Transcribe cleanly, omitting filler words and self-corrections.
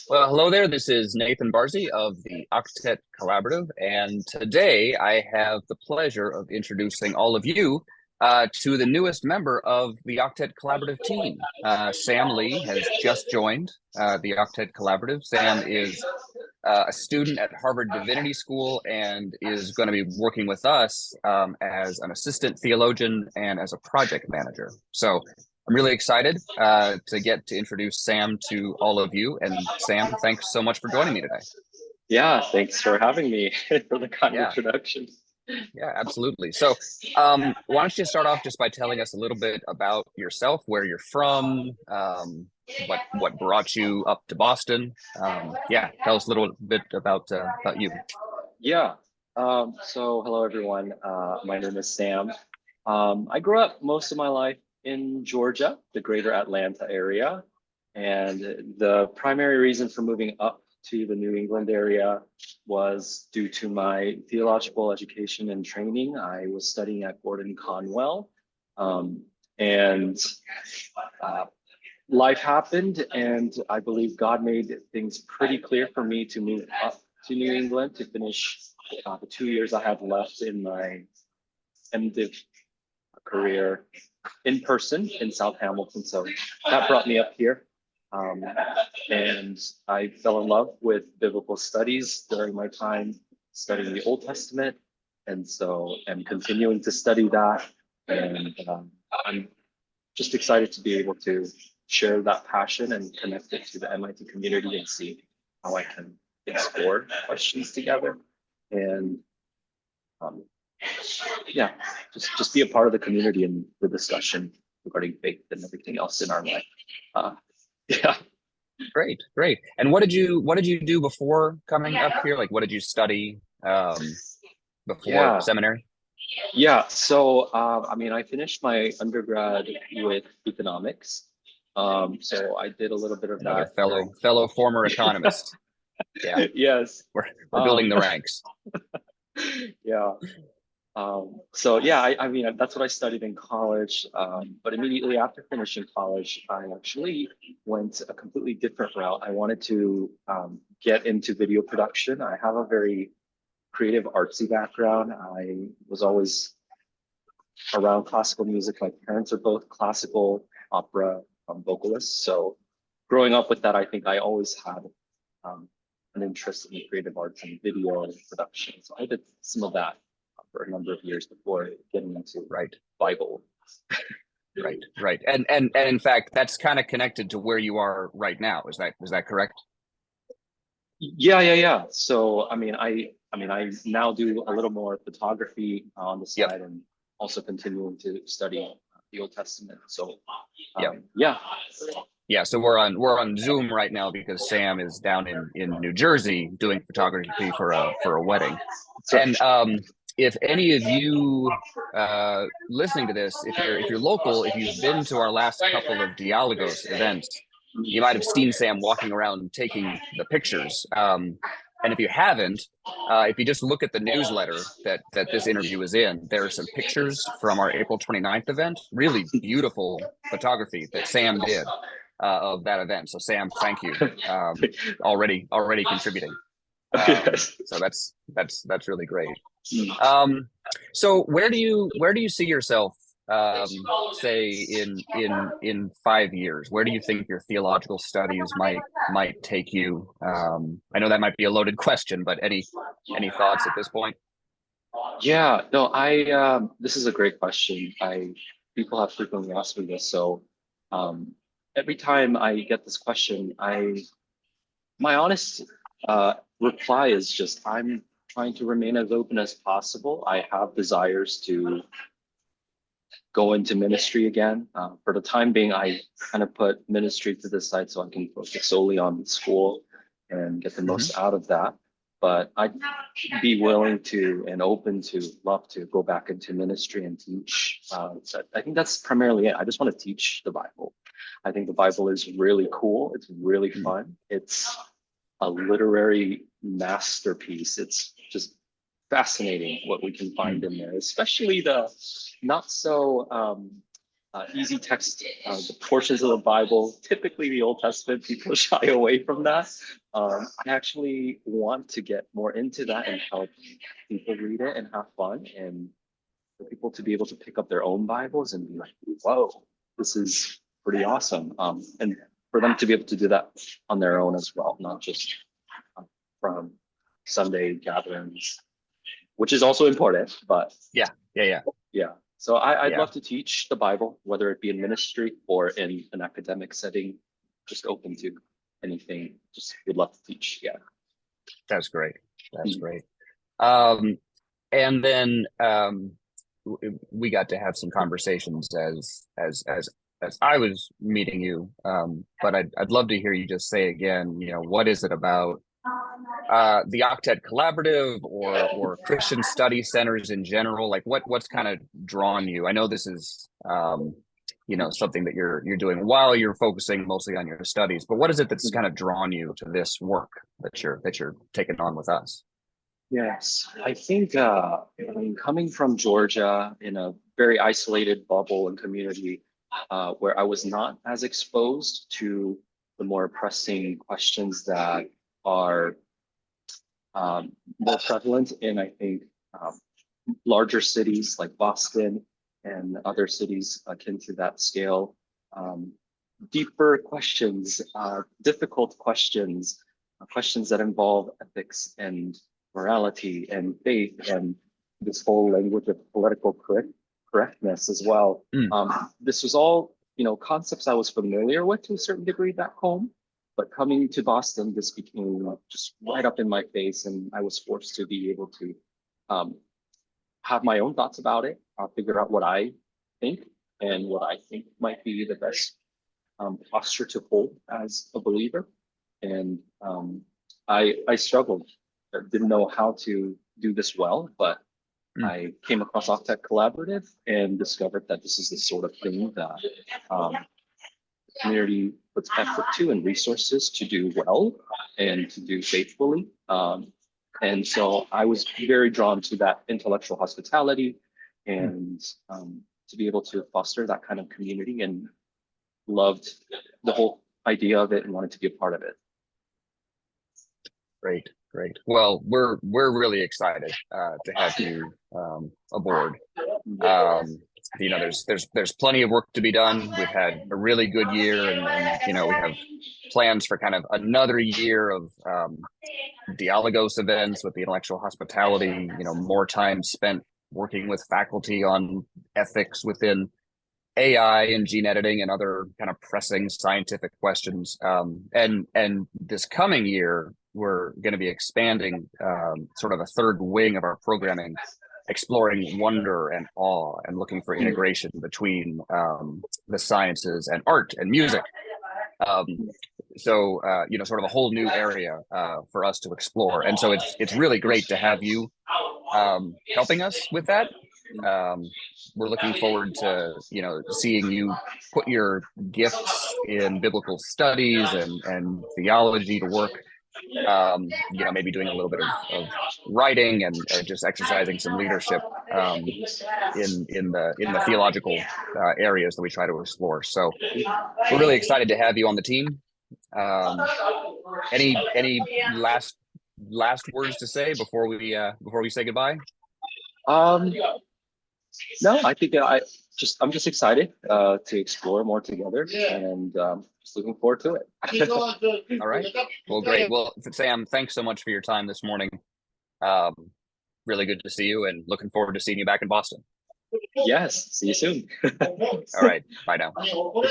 Well, hello there. This is Nathan Barzy of the Octet Collaborative, and today I have the pleasure of introducing all of you to the newest member of the Octet Collaborative team. Sam Lee has just joined the Octet Collaborative. Sam is a student at Harvard Divinity School and is going to be working with us as an assistant theologian and as a project manager. So I'm really excited to get to introduce Sam to all of you. And Sam, thanks so much for joining me today. Yeah, thanks for having me for the kind Yeah, introduction. yeah, absolutely. So why don't you start off just by telling us a little bit about yourself, where you're from, what brought you up to Boston? Yeah, tell us a little bit about you. Yeah. So hello everyone. My name is Sam. I grew up most of my life in Georgia, the greater Atlanta area. And the primary reason for moving up to the New England area was due to my theological education and training. I was studying at Gordon Conwell. And life happened, and I believe God made things pretty clear for me to move up to New England to finish the 2 years I had left in my MDiv career in person in South Hamilton. So that brought me up here. Um, and I fell in love with biblical studies during my time studying the Old Testament. And so I'm continuing to study that. And I'm just excited to be able to share that passion and connect it to the MIT community and see how I can explore questions together. And um, yeah, just be a part of the community and the discussion regarding faith and everything else in our life. Uh, yeah. Great, great. And what did you do before coming up here? Like, what did you study before Yeah. seminary? Yeah. So, I mean, I finished my undergrad with economics. So I did a little bit of Another that fellow during. fellow former economist. Yeah, Yes. we're building Um, the ranks. yeah. So yeah, I mean, that's what I studied in college. But immediately after finishing college, I actually went a completely different route. I wanted to get into video production. I have a very creative artsy background. I was always around classical music. My parents are both classical opera vocalists. So growing up with that, I think I always had um, an interest in the creative arts and video production. So I did some of that for a number of years before getting into Right, Bible. right, right. And in fact, that's kind of connected to where you are right now. Is that correct? Yeah. So I now do a little more photography on the Yep, side and also continuing to study the Old Testament. So yep. yeah. Yeah, so we're on Zoom right now because Sam is down in New Jersey doing photography for a wedding. So And if any of you listening to this, if you're local, if you've been to our last couple of Dialogos events, you might have seen Sam walking around taking the pictures. And if you haven't, if you just look at the newsletter that this interview is in, there are some pictures from our April 29th event. Really beautiful photography that Sam did of that event. So Sam, thank you. Already contributing. yes. So that's really great. Um, so where do you see yourself, say in 5 years? Where do you think your theological studies might take you? I know that might be a loaded question, but any thoughts at this point? Yeah, no, I this is a great question. I People have frequently asked me this, so um every time I get this question, I my honest reply is just I'm trying to remain as open as possible. I have desires to go into ministry again. For the time being, I kind of put ministry to the side so I can focus solely on school and get the Hmm. most out of that. But I'd be willing to and open to love to go back into ministry and teach. So I think that's primarily it. I just want to teach the Bible. I think the Bible is really cool. It's really fun. It's a literary masterpiece. It's just fascinating what we can find in there, especially the not so easy text, the portions of the Bible, typically the Old Testament, people shy away from that. I actually want to get more into that and help people read it and have fun, and for people to be able to pick up their own Bibles and be like, whoa, this is pretty awesome. And for them to be able to do that on their own as well, not just from Sunday gatherings, which is also important, but Yeah. So I'd Yeah. love to teach the Bible, whether it be in ministry or in an academic setting, just open to anything, just would love to teach. Yeah. That's great. That's Mhm. great. And then we got to have some conversations as I was meeting you. But I'd love to hear you just say again, what is it about the Octet Collaborative or Christian study centers in general? Like what's kind of drawn you? I know this is something that you're doing while you're focusing mostly on your studies, but what is it that's kind of drawn you to this work that you're taking on with us? Yes, I think coming from Georgia in a very isolated bubble and community where I was not as exposed to the more pressing questions that are more prevalent in, I think, larger cities like Boston and other cities akin to that scale. Deeper questions, difficult questions, questions that involve ethics and morality and faith and this whole language of political correctness as well. This was all, concepts I was familiar with to a certain degree back home, but coming to Boston, this became just right up in my face, and I was forced to be able to have my own thoughts about it. I'll figure out what I think and what I think might be the best posture to hold as a believer. And I struggled. I didn't know how to do this well, but I came across Octet Collaborative and discovered that this is the sort of thing that the community puts effort to and resources to do well and to do faithfully. And so I was very drawn to that intellectual hospitality and to be able to foster that kind of community, and loved the whole idea of it and wanted to be a part of it. Great. Well, we're really excited to have you aboard. There's plenty of work to be done. We've had a really good year, and we have plans for kind of another year of Dialogos events with the intellectual hospitality. More time spent working with faculty on ethics within AI and gene editing and other kind of pressing scientific questions. And this coming year, we're going to be expanding sort of a third wing of our programming, exploring wonder and awe and looking for integration between the sciences and art and music. So sort of a whole new area for us to explore. And so it's really great to have you helping us with that. We're looking forward to seeing you put your gifts in biblical studies and theology to work. Maybe doing a little bit of writing and just exercising some leadership in the theological areas that we try to explore. So we're really excited to have you on the team. Any last words to say before we say goodbye? No, I think I'm just excited to explore more together, and just looking forward to it. All right. Well, great. Well, Sam, thanks so much for your time this morning. Really good to see you, and looking forward to seeing you back in Boston. Yes. See you soon. All right. Bye now.